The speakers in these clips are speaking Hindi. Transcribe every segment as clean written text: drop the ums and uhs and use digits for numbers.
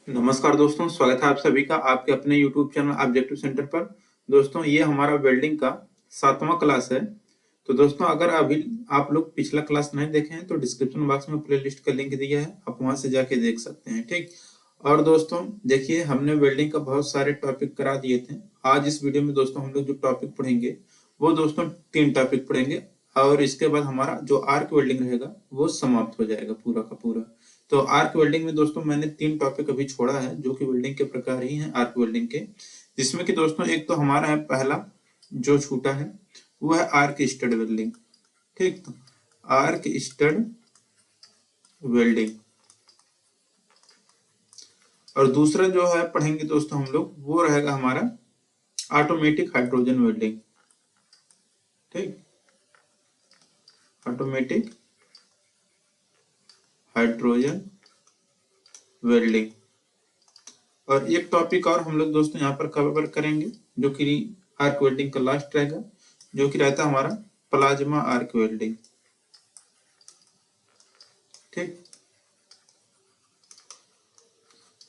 नमस्कार दोस्तों, स्वागत है आप सभी का आपके अपने YouTube चैनल ऑब्जेक्टिव सेंटर पर। दोस्तों, ये हमारा वेल्डिंग का 7वां क्लास है। तो दोस्तों, अगर अभी आप लोग पिछला क्लास नहीं देखे हैं तो डिस्क्रिप्शन बॉक्स में प्लेलिस्ट का लिंक दिया है, आप वहां से जाके देख सकते हैं। ठीक। और दोस्तों देखिए, हमने वेल्डिंग का बहुत सारे टॉपिक करा दिए थे। आज इस वीडियो में दोस्तों हम लोग जो टॉपिक पढ़ेंगे वो दोस्तों 3 टॉपिक पढ़ेंगे और इसके बाद हमारा जो आर्क वेल्डिंग रहेगा वो समाप्त हो जाएगा पूरा का पूरा। तो आर्क वेल्डिंग में दोस्तों मैंने 3 टॉपिक अभी छोड़ा है जो कि वेल्डिंग के प्रकार ही हैं आर्क वेल्डिंग के, जिसमें कि दोस्तों एक तो हमारा है पहला जो छूटा है वो है आर्क स्टड वेल्डिंग। ठीक। तो आर्क स्टड वेल्डिंग और दूसरा जो है पढ़ेंगे दोस्तों हम लोग वो रहेगा हमारा ऑटोमेटिक हाइड्रोजन वेल्डिंग। ठीक। ऑटोमेटिक हाइड्रोजन वेल्डिंग और एक टॉपिक और हम लोग दोस्तों यहाँ पर कवर करेंगे जो कि आर्क वेल्डिंग का लास्ट रहेगा, जो कि रहता है हमारा प्लाज्मा आर्क वेल्डिंग। ठीक।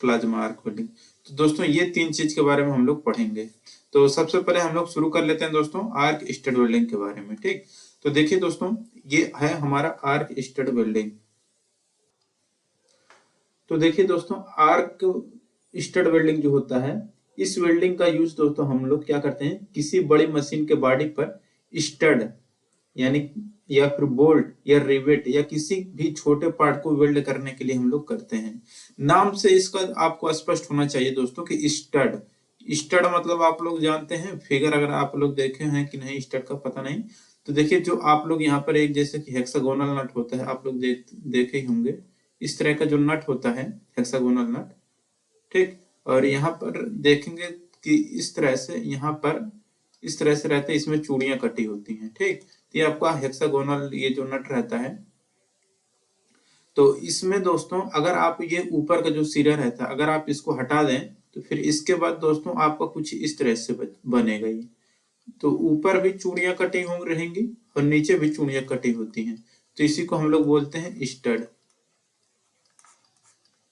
Plasma arc welding. तो दोस्तों ये 3 चीज के बारे में हम लोग पढ़ेंगे। तो सबसे पहले हम लोग शुरू कर लेते हैं दोस्तों आर्क स्टड वेल्डिंग के बारे में। ठीक। तो देखिए दोस्तों, ये है हमारा आर्क स्टड वेल्डिंग। तो देखिए दोस्तों, आर्क स्टड वेल्डिंग जो होता है, इस वेल्डिंग का यूज दोस्तों हम लोग क्या करते हैं, किसी बड़ी मशीन के बॉडी पर स्टड यानी या फिर बोल्ट या रिवेट या किसी भी छोटे पार्ट को वेल्ड करने के लिए हम लोग करते हैं। नाम से इसका आपको स्पष्ट होना चाहिए दोस्तों कि स्टड। स्टड मतलब आप लोग जानते हैं फिगर, अगर आप लोग देखे हैं कि नहीं स्टड का पता नहीं। तो देखिए, जो आप लोग यहाँ पर एक जैसे कि हेक्सागोनल नट होता है, आप लोग देखे ही होंगे इस तरह का जो नट होता है हेक्सागोनल नट। ठीक। और यहाँ पर देखेंगे कि इस तरह से यहाँ पर इस तरह से रहते हैं, इसमें चूड़ियां कटी होती हैं। ठीक। तो ये आपका हेक्सागोनल ये जो नट रहता है, तो इसमें दोस्तों अगर आप ये ऊपर का जो सिरा रहता है अगर आप इसको हटा दें तो फिर इसके बाद दोस्तों आपका कुछ इस तरह से बनेगा ये। तो ऊपर भी चूड़ियां कटी हो रहेंगी और नीचे भी चूड़ियां कटी होती हैं, तो इसी को हम लोग बोलते हैं स्टड।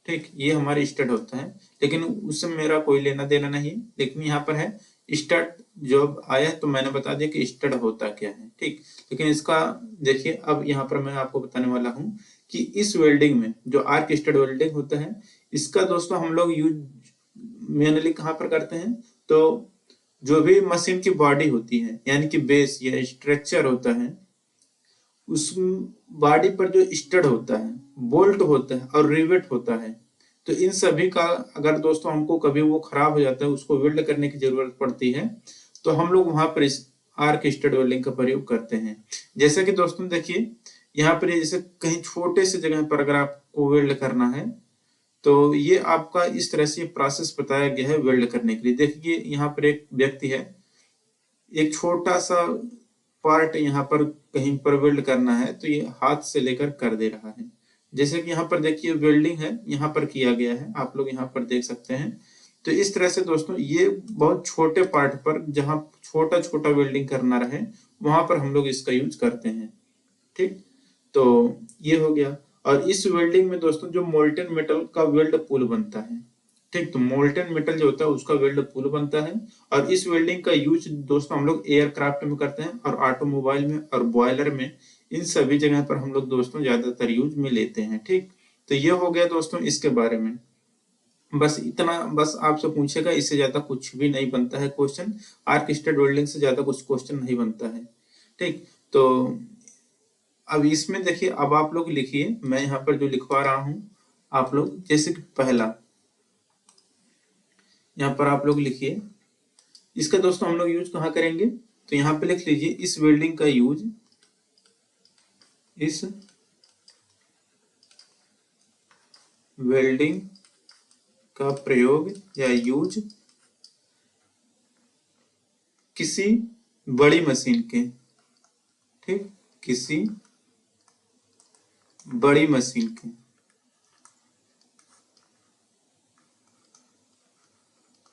ठीक। ये हमारे स्टड होता है, लेकिन उससे मेरा कोई लेना देना नहीं है, लेकिन यहाँ पर है स्टड जब आया तो मैंने बता दिया कि स्टड होता क्या है। ठीक। लेकिन इसका देखिए, अब यहाँ पर मैं आपको बताने वाला हूँ कि इस वेल्डिंग में जो आर्क स्टड वेल्डिंग होता है, इसका दोस्तों हम लोग यूज मेनली कहाँ पर करते हैं, तो जो भी मशीन की बॉडी होती है यानी कि बेस या स्ट्रक्चर होता है, उस बॉडी पर जो स्टड होता है, बोल्ट होता है और रिवेट होता है, तो इन सभी का अगर दोस्तों हमको कभी वो खराब हो जाता है, उसको वेल्ड करने की जरूरत पड़ती है, तो हम लोग वहां पर इस आर्क स्टड वेल्डिंग का प्रयोग करते हैं। जैसे कि दोस्तों देखिए, यहाँ पर जैसे कहीं छोटे से जगह पर अगर आपको वेल्ड करना है तो ये आपका इस तरह से प्रोसेस बताया गया है वेल्ड करने के लिए। देखिए यहाँ पर एक व्यक्ति है, एक छोटा सा पार्ट यहाँ पर कहीं पर वेल्ड करना है तो ये हाथ से लेकर कर दे रहा है। जैसे कि यहाँ पर देखिए वेल्डिंग है, यहाँ पर किया गया है, आप लोग यहाँ पर देख सकते हैं। तो इस तरह से दोस्तों ये बहुत छोटे पार्ट पर जहाँ छोटा छोटा वेल्डिंग करना रहे वहां पर हम लोग इसका यूज करते हैं। ठीक। तो ये हो गया। और इस वेल्डिंग में दोस्तों जो मोल्टेन मेटल का वेल्ड पूल बनता है। ठीक। तो मोल्टेन मेटल जो होता है उसका वेल्ड पूल बनता है और इस वेल्डिंग का यूज दोस्तों हम लोग एयरक्राफ्ट में करते हैं और ऑटोमोबाइल में और बॉयलर में, इन सभी जगह पर हम लोग दोस्तों ज्यादातर यूज में लेते हैं। ठीक। तो ये हो गया दोस्तों इसके बारे में। बस इतना, बस आपसे पूछेगा, इससे ज्यादा कुछ भी नहीं बनता है क्वेश्चन। आर्क स्टड वेल्डिंग से ज्यादा कुछ क्वेश्चन नहीं बनता है। ठीक। तो अब इसमें देखिए, अब आप लोग लिखिए, मैं यहाँ पर जो लिखवा रहा हूं आप लोग, जैसे कि पहला यहाँ पर आप लोग लिखिए, इसका दोस्तों हम लोग यूज कहाँ करेंगे, तो यहाँ पे लिख लीजिए इस वेल्डिंग का यूज, इस वेल्डिंग का प्रयोग या यूज किसी बड़ी मशीन के, ठीक, किसी बड़ी मशीन के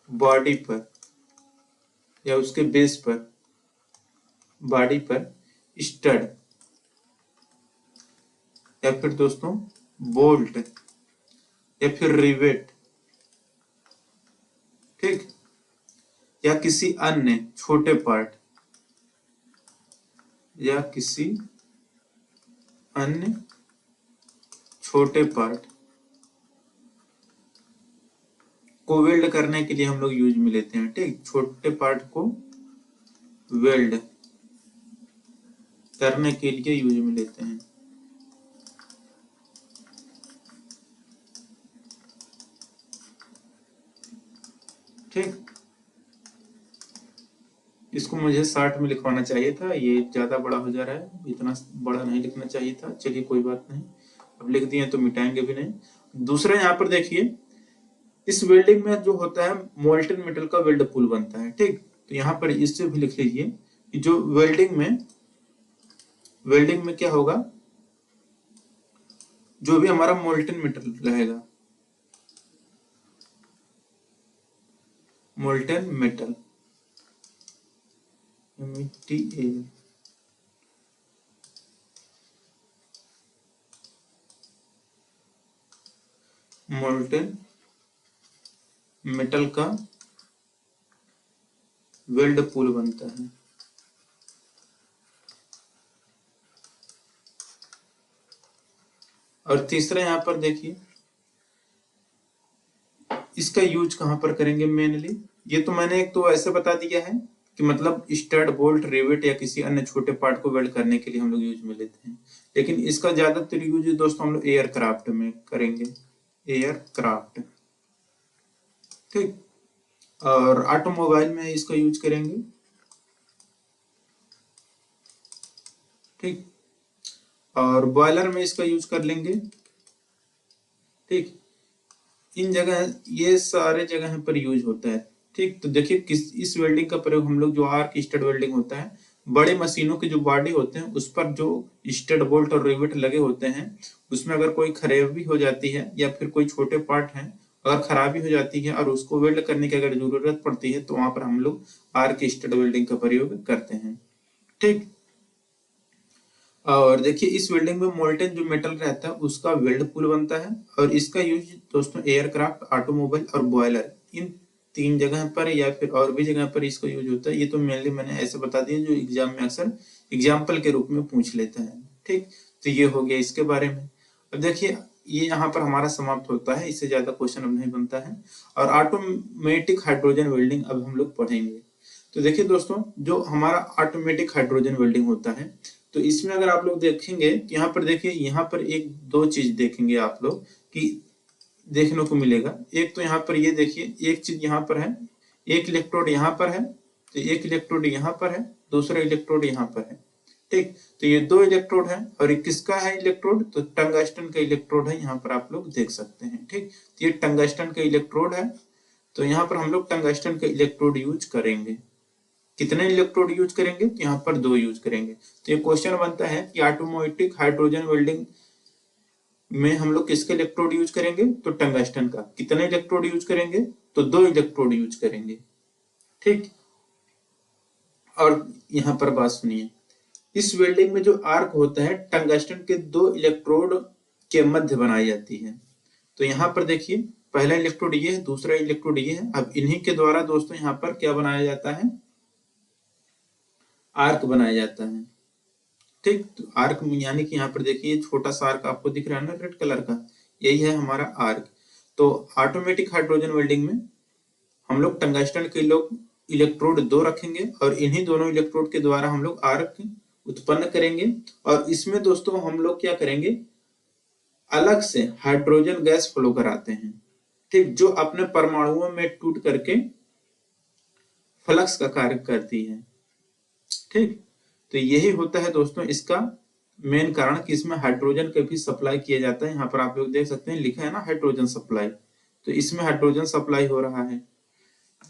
बॉडी पर या उसके बेस पर, बॉडी पर स्टड या फिर दोस्तों बोल्ट या फिर रिवेट या किसी अन्य छोटे पार्ट या किसी अन्य छोटे पार्ट को वेल्ड करने के लिए हम लोग यूज में लेते हैं। ठीक, छोटे पार्ट को वेल्ड करने के लिए यूज में लेते हैं। ठीक, इसको मुझे 60 में लिखवाना चाहिए था, ये ज्यादा बड़ा हो जा रहा है, इतना बड़ा नहीं लिखना चाहिए था। चलिए कोई बात नहीं, अब लिख दिए तो मिटाएंगे भी नहीं। दूसरा यहाँ पर देखिए, इस वेल्डिंग में जो होता है मोल्टन मेटल का वेल्ड पुल बनता है। ठीक, तो यहाँ पर इससे भी लिख लीजिए कि जो वेल्डिंग में क्या होगा, जो भी हमारा मोल्टन मेटल रहेगा, molten metal METAL, molten metal का वेल्ड पुल बनता है। और तीसरा यहाँ पर देखिए, इसका यूज कहां पर करेंगे मेनली, ये तो मैंने एक तो ऐसे बता दिया है कि मतलब स्टड, बोल्ट, रिवेट या किसी अन्य छोटे पार्ट को वेल्ड करने के लिए हम लोग यूज में लेते हैं। लेकिन इसका ज्यादातर यूज दोस्तों हम लोग एयरक्राफ्ट में करेंगे, एयरक्राफ्ट। ठीक, और ऑटोमोबाइल में इसका यूज करेंगे। ठीक, और बॉयलर में इसका यूज कर लेंगे। ठीक, इन जगह, ये सारे जगह पर यूज होता है। ठीक, तो देखिए इस वेल्डिंग का प्रयोग हम लोग, जो आर्क स्टड वेल्डिंग होता है, बड़े मशीनों के जो बॉडी होते हैं उस पर जो स्टड, बोल्ट और रिवेट लगे होते हैं, उसमें अगर कोई खराबी हो जाती है या फिर कोई छोटे पार्ट हैं अगर खराबी हो जाती है और उसको वेल्ड करने की अगर जरूरत पड़ती है, तो वहां पर हम लोग आर्क स्टड वेल्डिंग का प्रयोग करते हैं। ठीक, और देखिए इस वेल्डिंग में मोल्टन जो मेटल रहता है उसका वेल्ड पुल बनता है। और इसका यूज दोस्तों एयरक्राफ्ट, ऑटोमोबाइल और बॉयलर, इन 3 जगह पर या फिर और भी जगह पर इसका यूज होता है। ये तो मेनली मैंने ऐसे बता दिया जो एग्जाम में अक्सर एग्जाम्पल के रूप में पूछ लेता है। ठीक, तो ये हो गया इसके बारे में। अब देखिए ये यहाँ पर हमारा समाप्त होता है, इससे ज्यादा क्वेश्चन अब नहीं बनता है। और ऑटोमेटिक हाइड्रोजन वेल्डिंग अब हम लोग पढ़ेंगे। तो देखिए दोस्तों, जो हमारा ऑटोमेटिक हाइड्रोजन वेल्डिंग होता है, तो इसमें अगर आप लोग देखेंगे, यहाँ पर देखिए, यहाँ पर एक दो चीज देखेंगे आप लोग कि देखने को मिलेगा। एक तो यहाँ पर ये देखिए, एक चीज यहाँ पर है, एक इलेक्ट्रोड यहाँ पर है, तो एक इलेक्ट्रोड यहाँ पर है, दूसरा इलेक्ट्रोड यहाँ पर है। ठीक, तो ये 2 इलेक्ट्रोड है। और ये किसका है इलेक्ट्रोड, तो टंगस्टन का इलेक्ट्रोड है, यहाँ पर आप लोग देख सकते हैं। ठीक, तो ये टंगस्टन का इलेक्ट्रोड है, तो यहाँ पर हम लोग टंगस्टन का इलेक्ट्रोड यूज करेंगे। कितने इलेक्ट्रोड यूज करेंगे, तो यहाँ पर 2 यूज करेंगे। तो ये क्वेश्चन बनता है कि ऑटोमेटिक हाइड्रोजन वेल्डिंग में हम लोग किसके इलेक्ट्रोड यूज करेंगे, तो टंगस्टन का। कितने इलेक्ट्रोड यूज करेंगे, तो 2 इलेक्ट्रोड यूज करेंगे। ठीक, और यहाँ पर बात सुनिए, इस वेल्डिंग में जो आर्क होता है टंगस्टन के 2 इलेक्ट्रोड के मध्य बनाई जाती है। तो यहाँ पर देखिए, पहला इलेक्ट्रोड ये है, दूसरा इलेक्ट्रोड ये है। अब इन्हीं के द्वारा दोस्तों यहाँ पर क्या बनाया जाता है, आर्क बनाया जाता है। ठीक, तो आर्क यानी कि यहाँ पर देखिए छोटा सा आर्क आपको दिख रहा है ना रेड कलर का, यही है हमारा आर्क। तो ऑटोमेटिक हाइड्रोजन वेल्डिंग में हम लोग टंगस्टन के लोग इलेक्ट्रोड 2 रखेंगे और इन्हीं दोनों इलेक्ट्रोड के द्वारा हम लोग आर्क उत्पन्न करेंगे। और इसमें दोस्तों हम लोग क्या करेंगे, अलग से हाइड्रोजन गैस फ्लो कराते हैं। ठीक, जो अपने परमाणुओं में टूट करके फ्लक्स का कार्य करती है। ठीक, तो यही होता है दोस्तों इसका मेन कारण कि इसमें हाइड्रोजन का भी सप्लाई किया जाता है। यहाँ पर आप लोग देख सकते हैं लिखा है ना हाइड्रोजन सप्लाई, तो इसमें हाइड्रोजन सप्लाई हो रहा है।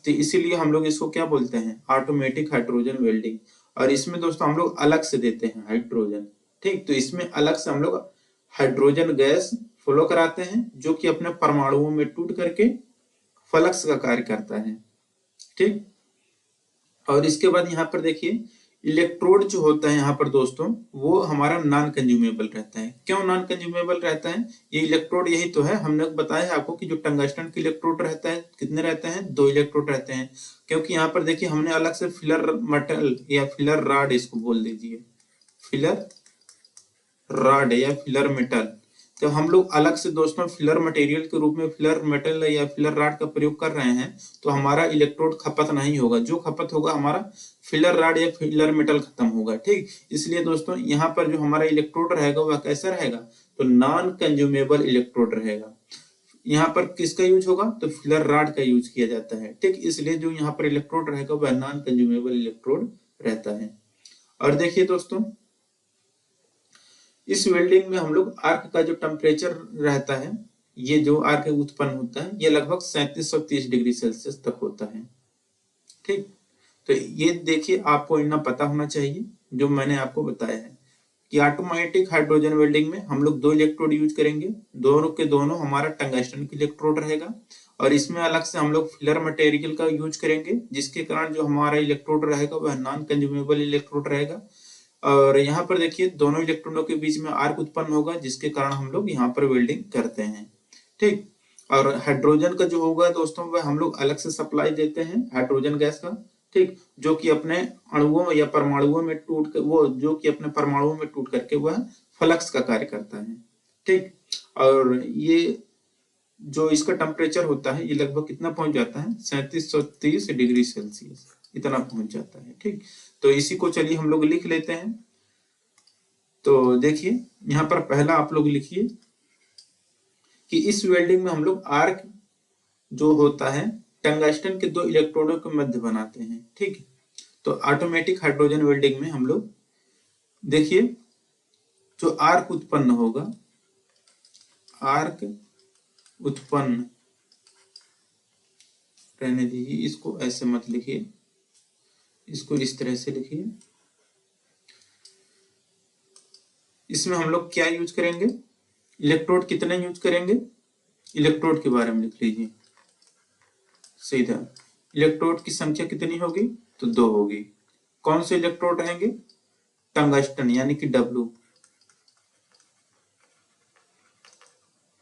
तो इसीलिए हम लोग इसको क्या बोलते हैं, ऑटोमेटिक हाइड्रोजन वेल्डिंग। और इसमें दोस्तों हम लोग अलग से देते हैं हाइड्रोजन। ठीक, तो इसमें अलग से हम लोग हाइड्रोजन गैस फ्लो कराते हैं, जो कि अपने परमाणुओं में टूट करके फ्लक्स का कार्य करता है। ठीक, और इसके बाद यहाँ पर देखिए इलेक्ट्रोड जो होता है यहाँ पर दोस्तों, वो हमारा नॉन कंज्यूमेबल रहता है। क्यों नॉन कंज्यूमेबल रहता है? ये इलेक्ट्रोड यही तो है, हमने बताया है आपको कि जो टंगस्टन के इलेक्ट्रोड रहता है कितने रहते हैं, 2 इलेक्ट्रोड रहते हैं। क्योंकि यहाँ पर देखिए हमने अलग से फिलर मेटल या फिलर रॉड इसको बोल दीजिए, फिलर रॉड या फिलर मेटल। तो हम लोग अलग से दोस्तों फिलर मटेरियल के रूप में फिलर मेटल या फिलर रॉड का प्रयोग कर रहे हैं, तो हमारा इलेक्ट्रोड खपत नहीं होगा। जो खपत होगा हमारा फिलर रॉड या फिलर मेटल खत्म होगा, ठीक। इसलिए दोस्तों यहाँ पर जो हमारा इलेक्ट्रोड रहेगा वह कैसा रहेगा, तो नॉन कंज्यूमेबल इलेक्ट्रोड रहेगा। यहाँ पर किसका यूज होगा, तो फिलर रॉड का यूज किया जाता है, ठीक। इसलिए जो यहाँ पर इलेक्ट्रोड रहेगा वह नॉन कंज्यूमेबल इलेक्ट्रोड रहता है। और देखिए दोस्तों, इस वेल्डिंग में हम लोग आर्क का जो टेम्परेचर रहता है, ये जो आर्क उत्पन्न होता है, ये लगभग 3730 डिग्री सेल्सियस तक होता है, ठीक। तो ये देखिए आपको इतना पता होना चाहिए जो मैंने आपको बताया है कि ऑटोमेटिक हाइड्रोजन वेल्डिंग में हम लोग 2 इलेक्ट्रोड यूज करेंगे, दोनों के दोनों हमारा टंगस्टन की इलेक्ट्रोड रहेगा। और इसमें अलग से हम लोग फिलर मटेरियल का यूज करेंगे, जिसके कारण जो हमारा इलेक्ट्रोड रहेगा वह नॉन कंज्यूमेबल इलेक्ट्रोड रहेगा। और यहाँ पर देखिए दोनों इलेक्ट्रॉनों के बीच में आर्क उत्पन्न होगा, जिसके कारण हम लोग यहाँ पर वेल्डिंग करते हैं, ठीक। और हाइड्रोजन का जो होगा दोस्तों, वह हम लोग अलग से सप्लाई देते हैं हाइड्रोजन गैस का, ठीक, जो कि अपने अणुओं या परमाणुओं में टूट कर वो जो कि अपने परमाणुओं में टूट करके वह फ्लक्स का कार्य करता है, ठीक। और ये जो इसका टेम्परेचर होता है, ये लगभग कितना पहुंच जाता है, 3730 डिग्री सेल्सियस इतना पहुंच जाता है, ठीक। तो इसी को चलिए हम लोग लिख लेते हैं। तो देखिए यहाँ पर पहला आप लोग लिखिए कि इस वेल्डिंग में हम लोग आर्क जो होता है टंगस्टन के 2 इलेक्ट्रोडों के मध्य बनाते हैं, ठीक। तो ऑटोमेटिक हाइड्रोजन वेल्डिंग में हम लोग देखिए जो आर्क उत्पन्न होगा, आर्क उत्पन्न, रहने दीजिए, इसको ऐसे मत लिखिए, इसको इस तरह से लिखिए। इसमें हम लोग क्या यूज करेंगे, इलेक्ट्रोड कितने यूज करेंगे, इलेक्ट्रोड के बारे में लिख लीजिए सीधा। इलेक्ट्रोड की संख्या कितनी होगी, तो 2 होगी। कौन से इलेक्ट्रोड रहेंगे, टंगस्टन यानी कि W,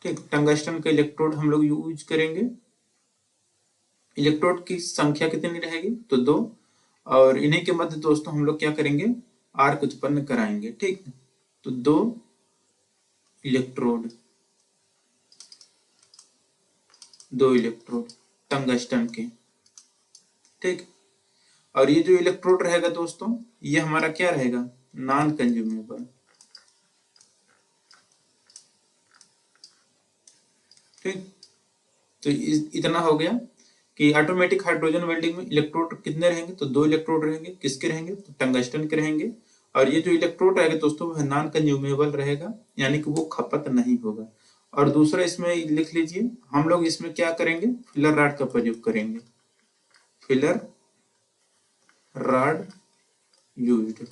ठीक। टंगस्टन का इलेक्ट्रोड हम लोग यूज करेंगे। इलेक्ट्रोड की संख्या कितनी रहेगी, तो 2। और इन्हीं के मध्य दोस्तों हम लोग क्या करेंगे, आर्क उत्पन्न कराएंगे, ठीक। तो 2 इलेक्ट्रोड, 2 इलेक्ट्रोड टंगस्टन के, ठीक। और ये जो इलेक्ट्रोड रहेगा दोस्तों, ये हमारा क्या रहेगा, नॉन कंज्यूमेबल, ठीक। तो इतना हो गया कि ऑटोमेटिक हाइड्रोजन वेल्डिंग में इलेक्ट्रोड कितने रहेंगे, तो 2 इलेक्ट्रोड रहेंगे। किसके रहेंगे, तो टंगस्टन के रहेंगे। और ये जो इलेक्ट्रोड रहेगा दोस्तों वह नॉन कंज्यूमेबल रहेगा, यानी कि वो खपत नहीं होगा। और दूसरा इसमें लिख लीजिए, हम लोग इसमें क्या करेंगे, फिलर रॉड का प्रयोग करेंगे, फिलर रॉड यूज्ड,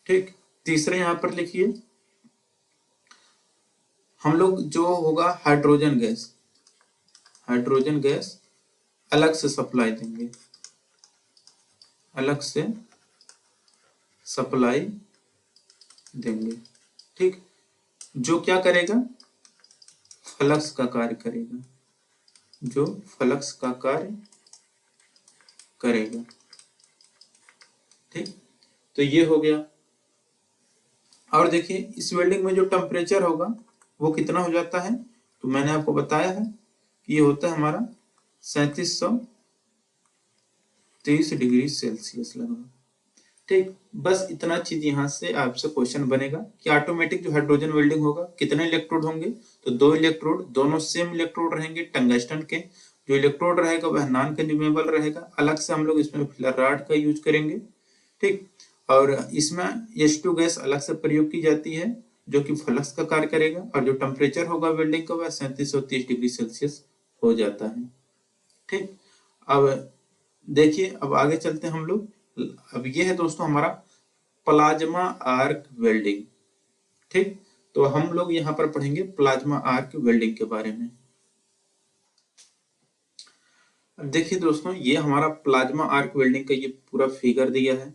ठीक। तीसरे यहाँ पर लिखिए, हम लोग जो होगा हाइड्रोजन गैस, हाइड्रोजन गैस अलग से सप्लाई देंगे, अलग से सप्लाई देंगे, ठीक। जो क्या करेगा, फ्लक्स का कार्य करेगा, जो फ्लक्स का कार्य करेगा, ठीक। तो ये हो गया। और देखिए इस वेल्डिंग में जो टेम्परेचर होगा वो कितना हो जाता है, तो मैंने आपको बताया है कि ये होता है हमारा 3730 डिग्री सेल्सियस लगभग, ठीक। बस इतना चीज यहाँ से आपसे क्वेश्चन बनेगा कि ऑटोमेटिक जो हाइड्रोजन वेल्डिंग होगा कितने इलेक्ट्रोड होंगे, तो 2 इलेक्ट्रोड, दोनों सेम इलेक्ट्रोड रहेंगे टंगस्टन के। जो इलेक्ट्रोड रहेगा वह नॉन कंज्यूमेबल रहेगा, अलग से हम लोग इसमें फिलर रॉड का यूज करेंगे, ठीक। और इसमें H2 गैस अलग से प्रयोग की जाती है, जो कि फ्लक्स का कार्य करेगा। और जो टेम्परेचर होगा वेल्डिंग का वह 3730 डिग्री सेल्सियस हो जाता है, ठीक। अब देखिए, अब आगे चलते हैं हम लोग। अब ये है दोस्तों हमारा प्लाज्मा आर्क वेल्डिंग, ठीक। तो हम लोग यहाँ पर पढ़ेंगे प्लाज्मा आर्क वेल्डिंग के बारे में। अब देखिए दोस्तों, ये हमारा प्लाज्मा आर्क वेल्डिंग का ये पूरा फिगर दिया है।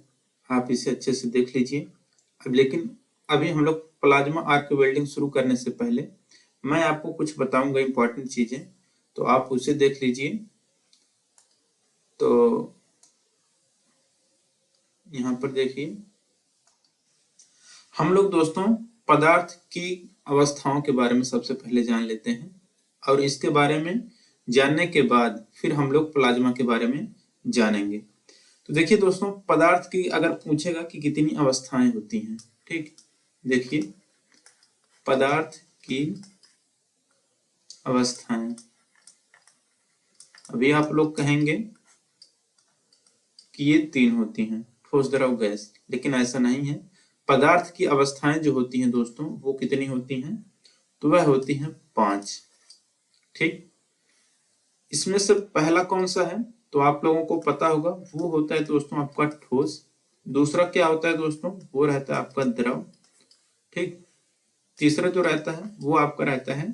आप इसे अच्छे से देख लीजिए। अब लेकिन अभी हम लोग प्लाज्मा आर्क वेल्डिंग शुरू करने से पहले मैं आपको कुछ बताऊंगा इंपॉर्टेंट चीजें, तो आप उसे देख लीजिए। तो यहाँ पर देखिए, हम लोग दोस्तों पदार्थ की अवस्थाओं के बारे में सबसे पहले जान लेते हैं, और इसके बारे में जानने के बाद फिर हम लोग प्लाज्मा के बारे में जानेंगे। तो देखिए दोस्तों, पदार्थ की अगर पूछेगा कि कितनी अवस्थाएं होती हैं, ठीक, देखिए पदार्थ की अवस्थाएं, अभी आप लोग कहेंगे कि ये 3 होती हैं, ठोस, द्रव, गैस, लेकिन ऐसा नहीं है। पदार्थ की अवस्थाएं जो होती हैं दोस्तों, वो कितनी होती हैं? तो वह होती हैं 5, ठीक। इसमें से पहला कौन सा है तो आप लोगों को पता होगा, वो होता है दोस्तों आपका ठोस। दूसरा क्या होता है दोस्तों? वो रहता है आपका द्रव, ठीक। तीसरा जो रहता है वो आपका रहता है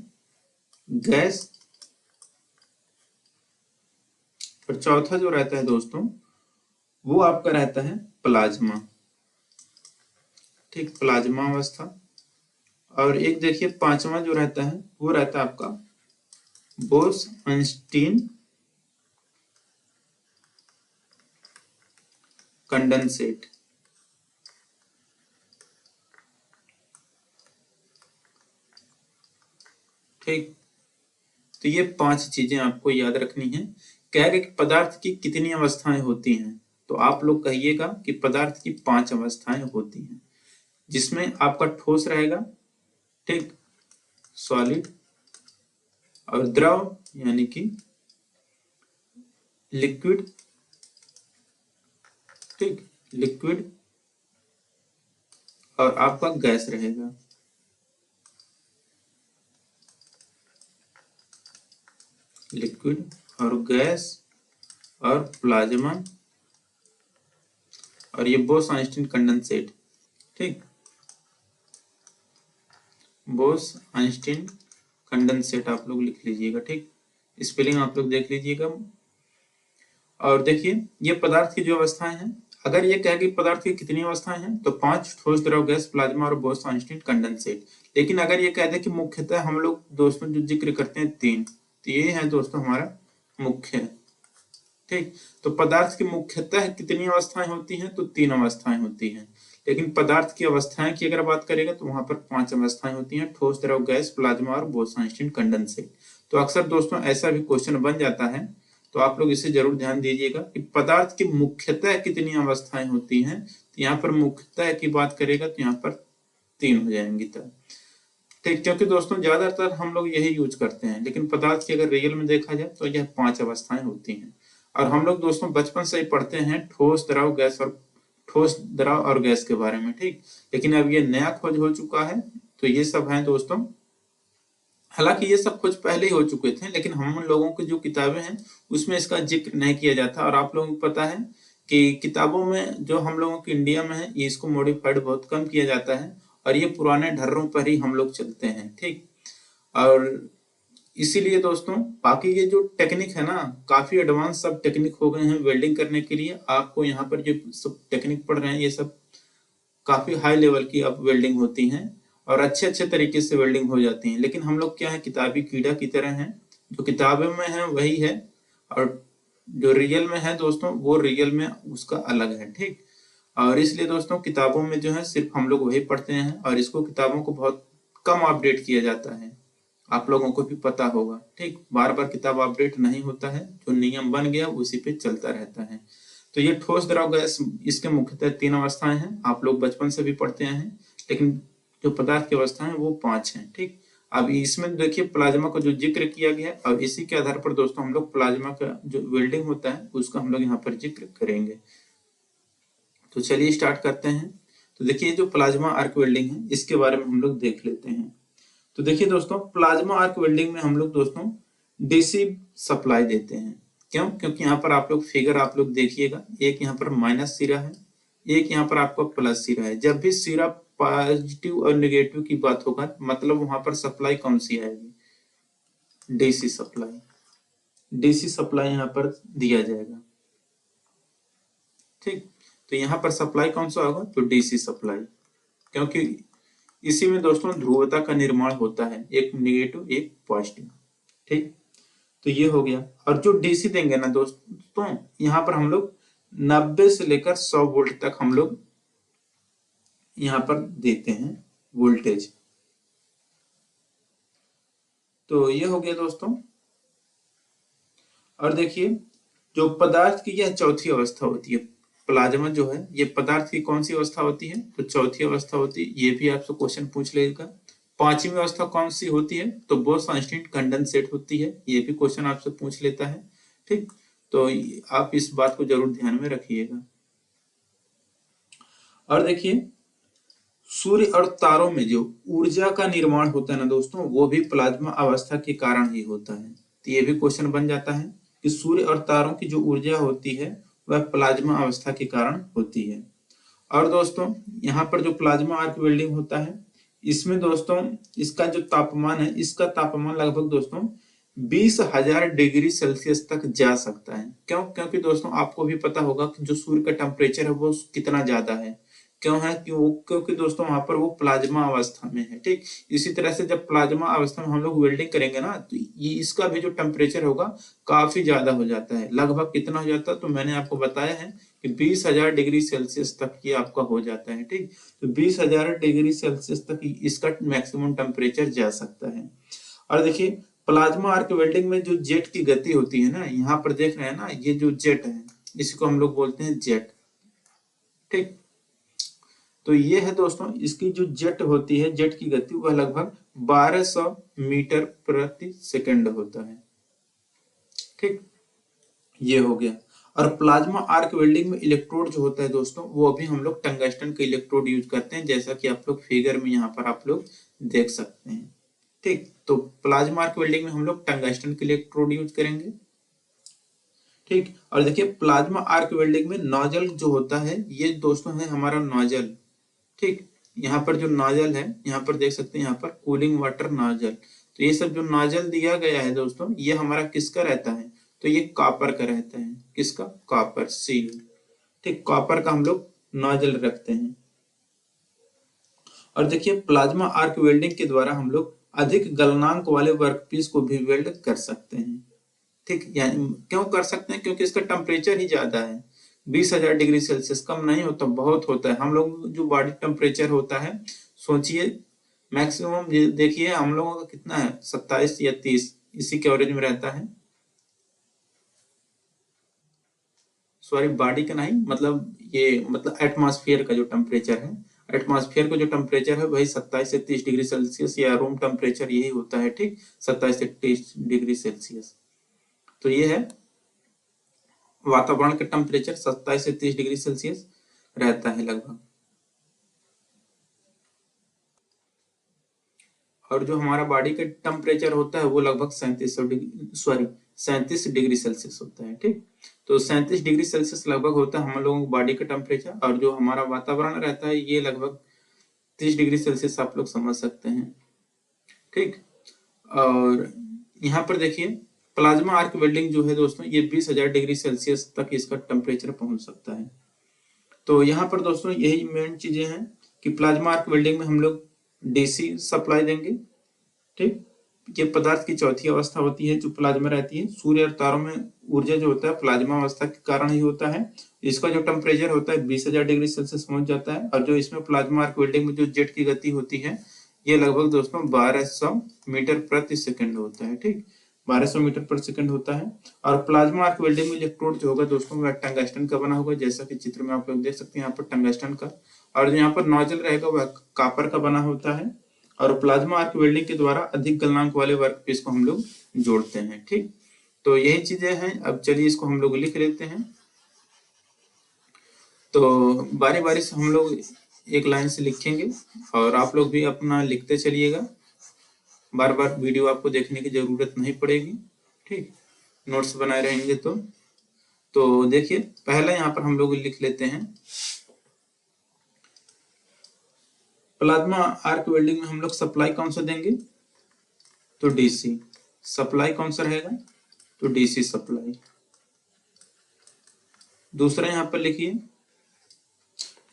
गैस, और चौथा जो रहता है दोस्तों वो आपका रहता है प्लाज्मा, ठीक, प्लाज्मा अवस्था। और एक देखिए पांचवा जो रहता है वो रहता है आपका बोस-आइंस्टीन कंडेंसेट, ठीक। तो ये 5 चीजें आपको याद रखनी है। कह रहे कि पदार्थ की कितनी अवस्थाएं होती हैं, तो आप लोग कहिएगा कि पदार्थ की 5 अवस्थाएं होती हैं, जिसमें आपका ठोस रहेगा, ठीक, सॉलिड, और द्रव यानी कि लिक्विड, ठीक, लिक्विड, और आपका गैस रहेगा। लिक्विड और गैस और प्लाज्मा, और ये बोस-आइंस्टीन कंडेंसेट, ठीक, बोस-आइंस्टीन कंडेंसेट आप लोग लिख लीजिएगा, ठीक। स्पेलिंग आप लोग देख लीजिएगा। और देखिए ये पदार्थ की जो अवस्थाएं हैं, अगर ये कहे कि पदार्थ की कितनी अवस्थाएं हैं तो 5, ठोस, द्रव, गैस, प्लाज्मा और बोस-आइंस्टीन कंडेंसेट। लेकिन अगर ये कह दे कि मुख्यतः हम लोग दोस्तों जो जिक्र करते हैं 3, तो ये है दोस्तों हमारा मुख्य, ठीक। तो पदार्थ की मुख्यतः कितनी अवस्थाएं होती हैं? तो 3 अवस्थाएं होती हैं। लेकिन पदार्थ की अवस्थाएं की अगर बात करेगा तो वहां पर 5 अवस्थाएं होती हैं, ठोस, द्रव, गैस, प्लाज्मा और बोस-आइंस्टीन कंडेंसेट। तो अक्सर दोस्तों ऐसा भी क्वेश्चन बन जाता है, तो आप लोग इसे जरूर ध्यान दीजिएगा कि पदार्थ की मुख्यतः कितनी अवस्थाएं होती हैं। तो यहाँ पर मुख्यतः की बात करेगा तो यहाँ पर 3 हो जाएंगी तब, ठीक। क्योंकि दोस्तों ज्यादातर हम लोग यही यूज करते हैं, लेकिन पदार्थ की अगर रियल में देखा जाए तो यह 5 अवस्थाएं होती हैं। और हम लोग दोस्तों बचपन से ही पढ़ते हैं ठोस, द्रव, गैस और ठोस, द्रव और गैस के बारे में, ठीक। लेकिन अब ये नया खोज हो चुका है, तो ये सब है दोस्तों। हालांकि ये सब खोज पहले ही हो चुके थे, लेकिन हम लोगों की जो किताबें हैं उसमें इसका जिक्र नहीं किया जाता। और आप लोगों को पता है कि किताबों में जो हम लोगों की इंडिया में है, ये इसको मॉडिफाइड बहुत कम किया जाता है, और ये पुराने ढर्रों पर ही हम लोग चलते हैं, ठीक। और इसीलिए दोस्तों बाकी ये जो टेक्निक है ना, काफी एडवांस सब टेक्निक हो गए हैं वेल्डिंग करने के लिए। आपको यहाँ पर जो सब टेक्निक पढ़ रहे हैं, ये सब काफी हाई लेवल की अब वेल्डिंग होती हैं, और अच्छे अच्छे तरीके से वेल्डिंग हो जाती हैं। लेकिन हम लोग क्या है, किताबी कीड़ा की तरह हैं, जो किताबों में है वही है, और जो रियल में है दोस्तों वो रियल में उसका अलग है, ठीक। और इसलिए दोस्तों किताबों में जो है सिर्फ हम लोग वही पढ़ते हैं, और इसको किताबों को बहुत कम अपडेट किया जाता है। आप लोगों को भी पता होगा, ठीक। बार बार किताब अपडेट नहीं होता है, जो नियम बन गया उसी पे चलता रहता है। तो ये ठोस, द्रव, गैस, इसके मुख्यतः 3 अवस्थाएं हैं, आप लोग बचपन से भी पढ़ते हैं। लेकिन जो पदार्थ की अवस्थाएं हैं वो 5 हैं, ठीक। अब इसमें देखिए प्लाज्मा का जो जिक्र किया गया, और इसी के आधार पर दोस्तों हम लोग प्लाज्मा का जो वेल्डिंग होता है उसका हम लोग यहाँ पर जिक्र करेंगे। तो चलिए स्टार्ट करते हैं। तो देखिए जो प्लाज्मा आर्क वेल्डिंग है इसके बारे में हम लोग देख लेते हैं। तो देखिए दोस्तों प्लाज्मा आर्क वेल्डिंग में हम लोग दोस्तों डीसी सप्लाई देते हैं। क्यों? क्योंकि यहाँ पर आप लोग फिगर आप लोग देखिएगा, एक यहाँ पर माइनस सिरा है, एक यहाँ पर आपका प्लस सिरा है। जब भी सिरा पॉजिटिव और नेगेटिव की बात होगा, मतलब वहां पर सप्लाई कौन सी आएगी? DC supply. डीसी सप्लाई यहाँ पर दिया जाएगा, ठीक। तो यहाँ पर सप्लाई कौन सा होगा, तो डीसी सप्लाई, क्योंकि इसी में दोस्तों ध्रुवता का निर्माण होता है, एक नेगेटिव एक पॉजिटिव। ठीक, तो ये हो गया। और जो डीसी देंगे ना दोस्तों, यहाँ पर हम लोग 90 से लेकर 100 वोल्ट तक हम लोग यहाँ पर देते हैं वोल्टेज। तो ये हो गया दोस्तों। और देखिए, जो पदार्थ की यह चौथी अवस्था होती है, प्लाज्मा जो है ये पदार्थ की कौन सी अवस्था होती है, तो चौथी अवस्था होती है। ये भी आपसे क्वेश्चन पूछ लेगा। पांचवी अवस्था कौन सी होती है, तो बोस-आइंस्टीन कंडेंसेट होती है। ये भी क्वेश्चन आपसे पूछ लेता है। ठीक, तो आप इस बात को जरूर ध्यान में रखिएगा। और देखिए, सूर्य और तारों में जो ऊर्जा का निर्माण होता है ना दोस्तों, वो भी प्लाज्मा अवस्था के कारण ही होता है। तो ये भी क्वेश्चन बन जाता है कि सूर्य और तारों की जो ऊर्जा होती है वह प्लाज्मा अवस्था के कारण होती है। और दोस्तों, यहाँ पर जो प्लाज्मा आर्क वेल्डिंग होता है, इसमें दोस्तों इसका जो तापमान है, इसका तापमान लगभग दोस्तों 20,000 डिग्री सेल्सियस तक जा सकता है। क्यों? क्योंकि दोस्तों आपको भी पता होगा कि जो सूर्य का टेम्परेचर है वो कितना ज्यादा है। क्यों है कि वो, क्योंकि दोस्तों वहां पर वो प्लाज्मा अवस्था में है। ठीक, इसी तरह से जब प्लाज्मा अवस्था में हम लोग वेल्डिंग करेंगे ना, तो ये इसका भी जो टेम्परेचर होगा काफी ज्यादा हो जाता है। लगभग कितना हो जाता है, तो मैंने आपको बताया है कि 20,000 डिग्री सेल्सियस तक ये आपका हो जाता है। ठीक, तो 20,000 डिग्री सेल्सियस तक इसका मैक्सिमम टेम्परेचर जा सकता है। और देखिए, प्लाज्मा आर्क वेल्डिंग में जो जेट की गति होती है ना, यहाँ पर देख रहे हैं ना, ये जो जेट है इसको हम लोग बोलते हैं जेट। ठीक, तो ये है दोस्तों, इसकी जो जेट होती है, जेट की गति वह लगभग 1200 मीटर प्रति सेकंड होता है। ठीक, ये हो गया। और प्लाज्मा आर्क वेल्डिंग में इलेक्ट्रोड जो होता है दोस्तों, वो अभी हम लोग टंगस्टन का इलेक्ट्रोड यूज करते हैं, जैसा कि आप लोग फिगर में यहाँ पर आप लोग देख सकते हैं। ठीक, तो प्लाज्मा आर्क वेल्डिंग में हम लोग टंगस्टन के इलेक्ट्रोड यूज करेंगे। ठीक, और देखिए, प्लाज्मा आर्क वेल्डिंग में नोजल जो होता है, ये दोस्तों है हमारा नोजल। ठीक, यहाँ पर जो नोजल है, यहाँ पर देख सकते हैं, यहाँ पर कूलिंग वाटर नोजल। तो ये सब जो नोजल दिया गया है दोस्तों, ये हमारा किसका रहता है, तो ये कॉपर का रहता है। किसका? Copper, seal. ठीक, कॉपर का हम लोग नोजल रखते हैं। और देखिए, प्लाज्मा आर्क वेल्डिंग के द्वारा हम लोग अधिक गलनांक वाले वर्कपीस को भी वेल्ड कर सकते हैं। ठीक, यानी क्यों कर सकते हैं, क्योंकि इसका टेम्परेचर ही ज्यादा है। 20,000 डिग्री सेल्सियस कम नहीं होता, बहुत होता है। हम लोग जो बॉडी टेम्परेचर होता है, सोचिए मैक्सिमम, देखिए हम लोगों का कितना है, 27 या 30, इसी के एवरेज में रहता है। सॉरी, बॉडी का नहीं, मतलब ये मतलब एटमॉस्फेयर का जो टेम्परेचर है, एटमॉस्फेयर का जो टेम्परेचर है वही 27 से 30 डिग्री सेल्सियस, या रूम टेम्परेचर यही होता है। ठीक, 27 से 30 डिग्री सेल्सियस। तो ये है वातावरण का टेम्परेचर, 27 से 30 डिग्री सेल्सियस रहता है लगभग। और जो हमारा बॉडी का टेम्परेचर होता है वो लगभग 37 डिग्री सेल्सियस होता है। ठीक, तो 37 डिग्री सेल्सियस लगभग होता है हम लोगों की बॉडी का टेम्परेचर। और जो हमारा वातावरण रहता है ये लगभग 30 डिग्री सेल्सियस, आप लोग समझ सकते हैं। ठीक, और यहाँ पर देखिए, प्लाज्मा आर्क वेल्डिंग जो है दोस्तों, ये 20,000 डिग्री सेल्सियस तक इसका टेम्परेचर पहुंच सकता है। तो यहाँ पर दोस्तों यही मेन चीजें हैं कि प्लाज्मा आर्क वेल्डिंग में हम लोग डीसी सप्लाई देंगे। ठीक, ये पदार्थ की चौथी अवस्था होती है जो प्लाज्मा रहती है। सूर्य और तारों में ऊर्जा जो होता है प्लाज्मा अवस्था के कारण ही होता है। इसका जो टेम्परेचर होता है 20,000 डिग्री सेल्सियस पहुंच जाता है। और जो इसमें प्लाज्मा आर्क वेल्डिंग में जो जेट की गति होती है, ये लगभग दोस्तों 1200 मीटर प्रति सेकंड होता है। ठीक, 1200 मीटर प्रति सेकंड होता है। और प्लाज्मा आर्क वेल्डिंग में इलेक्ट्रोड जो होगा दोस्तों, वह टंगस्टन का बना होगा, जैसा कि चित्र में आप लोग देख सकते हैं यहाँ पर टंगस्टन का। और जो यहाँ पर नोजल रहेगा वह कॉपर का बना होता है। और प्लाज्मा आर्क वेल्डिंग के द्वारा अधिक गलनांक वाले वर्कपीस को हम लोग जोड़ते हैं। ठीक, तो यही चीजें हैं। अब चलिए इसको हम लोग लिख लेते हैं। तो बारी बारी से हम लोग एक लाइन से लिखेंगे और आप लोग भी अपना लिखते चलिएगा। बार बार वीडियो आपको देखने की जरूरत नहीं पड़ेगी। ठीक, नोट्स बनाए रहेंगे तो देखिए, पहला यहाँ पर हम लोग लिख लेते हैं, प्लाज्मा आर्क वेल्डिंग में हम लोग सप्लाई कौन सा देंगे, तो डीसी सप्लाई कौन सा रहेगा, तो डीसी सप्लाई। दूसरा यहाँ पर लिखिए,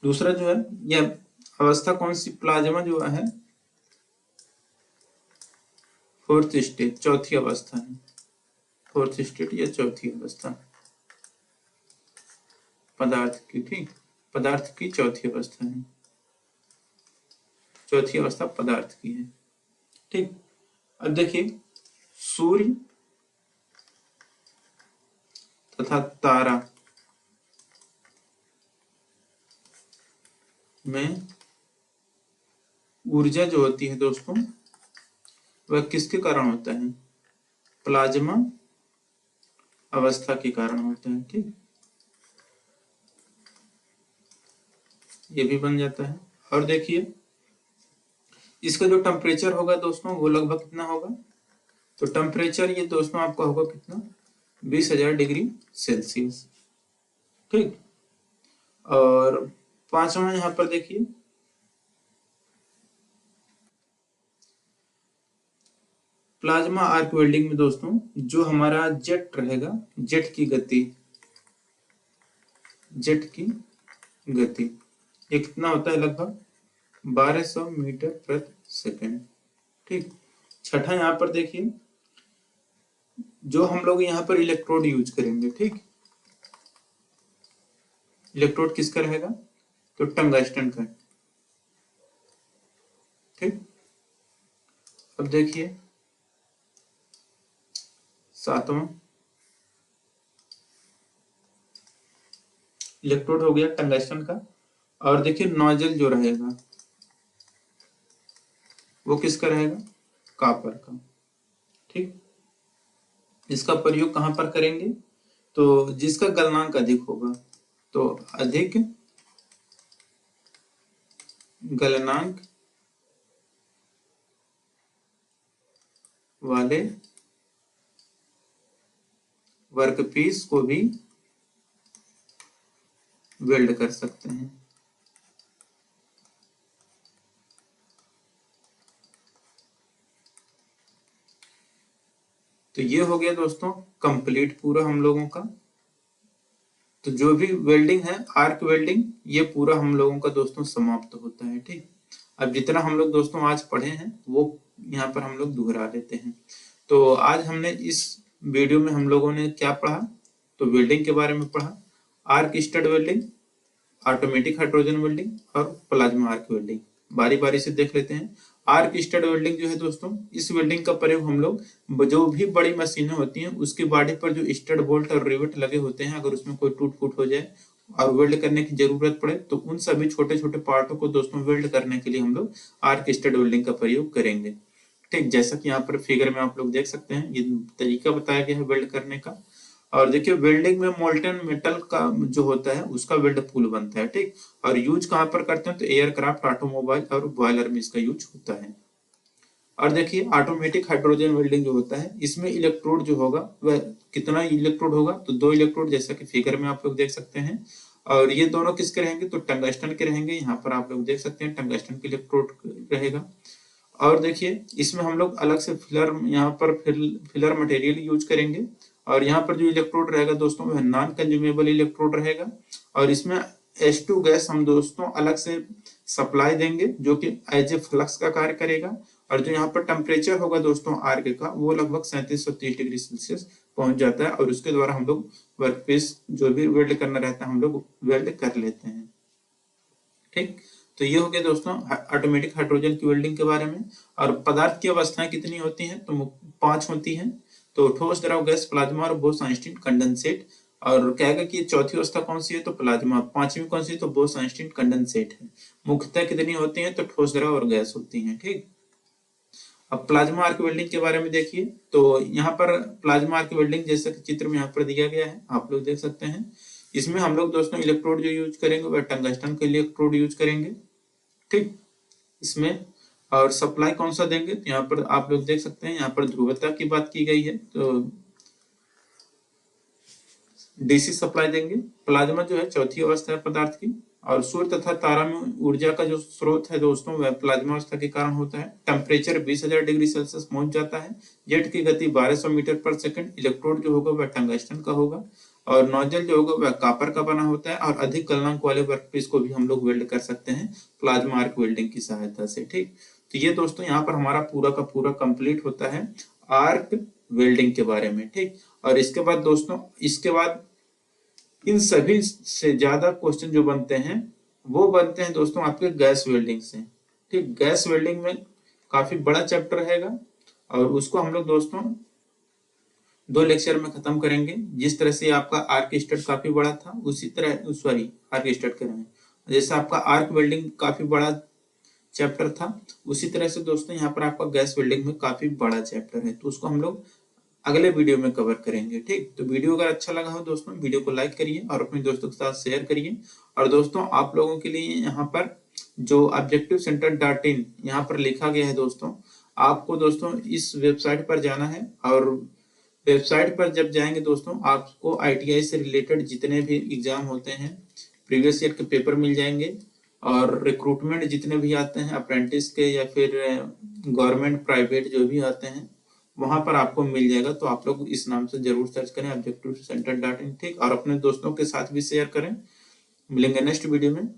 दूसरा जो है यह अवस्था कौन सी, प्लाज्मा जो है फोर्थ स्टेट, चौथी अवस्था है, फोर्थ स्टेट या चौथी अवस्था पदार्थ की, ठीक, पदार्थ की चौथी अवस्था है, चौथी अवस्था पदार्थ की है, ठीक। अब देखिए सूर्य तथा तारा में ऊर्जा जो होती है दोस्तों वह किसके कारण होता है, प्लाज्मा अवस्था के कारण होता है, ठीक, ये भी बन जाता है। और देखिए इसका जो टेम्परेचर होगा दोस्तों वो लगभग कितना होगा, तो टेम्परेचर ये दोस्तों आपका होगा कितना, 20,000 डिग्री सेल्सियस, ठीक। और पांचवा यहाँ पर देखिए प्लाज्मा आर्क वेल्डिंग में दोस्तों जो हमारा जेट रहेगा, जेट की गति, जेट की गति ये कितना होता है, लगभग 1200 मीटर प्रति सेकंड, ठीक। छठा यहाँ पर देखिए जो हम लोग यहाँ पर इलेक्ट्रोड यूज करेंगे, ठीक, इलेक्ट्रोड किसका रहेगा, तो टंगस्टन का, ठीक। अब देखिए सातवां इलेक्ट्रोड हो गया टंगस्टन का। और देखिए नोजल जो रहेगा वो किसका रहेगा, कॉपर का, ठीक। इसका प्रयोग कहां पर करेंगे, तो जिसका गलनांक अधिक होगा, तो अधिक गलनांक वाले वर्कपीस को भी वेल्ड कर सकते हैं। तो ये हो गया दोस्तों कंप्लीट पूरा हम लोगों का। तो जो भी वेल्डिंग है आर्क वेल्डिंग ये पूरा हम लोगों का दोस्तों समाप्त होता है, ठीक। अब जितना हम लोग दोस्तों आज पढ़े हैं वो यहाँ पर हम लोग दोहरा लेते हैं। तो आज हमने इस वीडियो में हम लोगों ने क्या पढ़ा, तो वेल्डिंग के बारे में पढ़ा, arc stud welding, automatic hydrogen welding और प्लाज्मा आर्क वेल्डिंग। बारी बारी से देख लेते हैं। आर्क स्टड वेल्डिंग जो है दोस्तों इस वेल्डिंग का प्रयोग हम लोग जो भी बड़ी मशीनें होती हैं उसकी बॉडी पर जो स्टड बोल्ट और रिवेट लगे होते हैं अगर उसमें कोई टूट फूट हो जाए और वेल्ड करने की जरूरत पड़े तो उन सभी छोटे छोटे पार्टों को दोस्तों वेल्ड करने के लिए हम लोग आर्क स्टड वेल्डिंग का प्रयोग करेंगे, ठीक। जैसा कि यहाँ पर फिगर में आप लोग देख सकते हैं ये तरीका बताया गया है वेल्ड करने का। और देखिए वेल्डिंग में मोल्टन मेटल का जो होता है उसका वेल्ड पुल बनता है, ठीक। और यूज कहाँ पर करते हैं, तो एयरक्राफ्ट, ऑटोमोबाइल और बॉयलर में इसका यूज होता है। और देखिए ऑटोमेटिक हाइड्रोजन वेल्डिंग जो होता है इसमें इलेक्ट्रोड जो होगा वह कितना इलेक्ट्रोड होगा, तो 2 इलेक्ट्रोड जैसा कि फिगर में आप लोग देख सकते हैं। और ये दोनों किसके रहेंगे, तो टंगस्टन के रहेंगे। यहाँ पर आप लोग देख सकते हैं टंगस्टन के इलेक्ट्रोड रहेगा। और देखिए इसमें हम लोग अलग से फिलर, यहाँ पर फिलर मटेरियल यूज करेंगे। और यहाँ पर जो इलेक्ट्रोड रहेगा दोस्तों वह नॉन कंज्यूमेबल इलेक्ट्रोड रहेगा। और इसमें H2 गैस हम दोस्तों अलग से सप्लाई देंगे जो कि एज ए फ्लक्स का कार्य करेगा। और जो यहाँ पर टेम्परेचर होगा दोस्तों आर्क का वो लगभग 3730 डिग्री सेल्सियस पहुंच जाता है। और उसके द्वारा हम लोग वर्कपीस जो भी वेल्ड करना रहता है हम लोग वेल्ड कर लेते हैं, ठीक। तो ये हो गया दोस्तों ऑटोमेटिक हाइड्रोजन की वेल्डिंग के बारे में। और पदार्थ की अवस्थाएं कितनी होती हैं, तो 5 होती हैं। तो ठोस, द्रव, गैस, प्लाज्मा और बोस-आइंस्टीन कंडेंसेट। और कहेगा कि चौथी अवस्था कौन सी है, तो प्लाज्मा। पांचवी कौन सी है, तो बोस-आइंस्टीन कंडेंसेट है। मुख्यतः कितनी होती हैं, तो ठोस, द्रव और गैस होती हैं, ठीक। अब प्लाज्मा आर्क वेल्डिंग के बारे में देखिए। तो यहाँ पर प्लाज्मा आर्क वेल्डिंग जैसा कि चित्र में यहाँ पर दिया गया है आप लोग देख सकते हैं। इसमें हम लोग दोस्तों इलेक्ट्रोड जो यूज करेंगे वह टंगस्टन के इलेक्ट्रोड यूज करेंगे, ठीक। इसमें और सप्लाई कौन सा देंगे, तो यहाँ पर आप लोग देख सकते हैं यहाँ पर ध्रुवता की बात की गई है तो डीसी सप्लाई देंगे। प्लाज्मा जो है चौथी अवस्था है पदार्थ की। और सूर्य तथा तारा में ऊर्जा का जो स्रोत है दोस्तों वह प्लाज्मा अवस्था के कारण होता है। टेम्परेचर 20,000 डिग्री सेल्सियस पहुंच जाता है। जेट की गति 1200 मीटर पर सेकंड। इलेक्ट्रोड जो होगा वह टंगस्टन का होगा। और नोजल जो होगा वह कॉपर का बना होता है और अधिक गलनांक वाले वर्कपीस को भी हम लोग वेल्ड कर सकते हैं प्लाज्मा आर्क वेल्डिंग की सहायता से। ठीक, तो ये दोस्तों यहाँ पर हमारा पूरा का पूरा कंप्लीट होता है आर्क वेल्डिंग के बारे में। ठीक, और इसके बाद दोस्तों, इसके बाद इन सभी से ज्यादा क्वेश्चन जो बनते हैं वो बनते हैं दोस्तों आपके गैस वेल्डिंग से। ठीक, गैस वेल्डिंग में काफी बड़ा चैप्टर रहेगा और उसको हम लोग दोस्तों 2 लेक्चर में खत्म करेंगे। जिस तरह से आपका आर्क स्टड काफी बड़ा था, उसी तरह सॉरी आर्क स्टड करेंगे जैसे आपका आर्क वेल्डिंग काफी बड़ा चैप्टर था, उसी तरह से दोस्तों यहाँ पर आपका गैस वेल्डिंग में काफी बड़ा चैप्टर है, तो उसको हम लोग अगले वीडियो में कवर करेंगे। ठीक, तो वीडियो अगर अच्छा लगा हो दोस्तों, वीडियो को लाइक करिए और अपने दोस्तों के साथ शेयर करिए। और दोस्तों आप लोगों के लिए यहाँ पर जो objectivecenter.in यहाँ पर लिखा गया है दोस्तों, आपको दोस्तों इस वेबसाइट पर जाना है और वेबसाइट पर जब जाएंगे दोस्तों आपको ITI से रिलेटेड जितने भी एग्जाम होते हैं प्रीवियस ईयर के पेपर मिल जाएंगे और रिक्रूटमेंट जितने भी आते हैं अप्रेंटिस के या फिर गवर्नमेंट प्राइवेट जो भी आते हैं वहां पर आपको मिल जाएगा। तो आप लोग इस नाम से जरूर सर्च करें objectivecenter.in। ठीक, और अपने दोस्तों के साथ भी शेयर करें। मिलेंगे नेक्स्ट वीडियो में।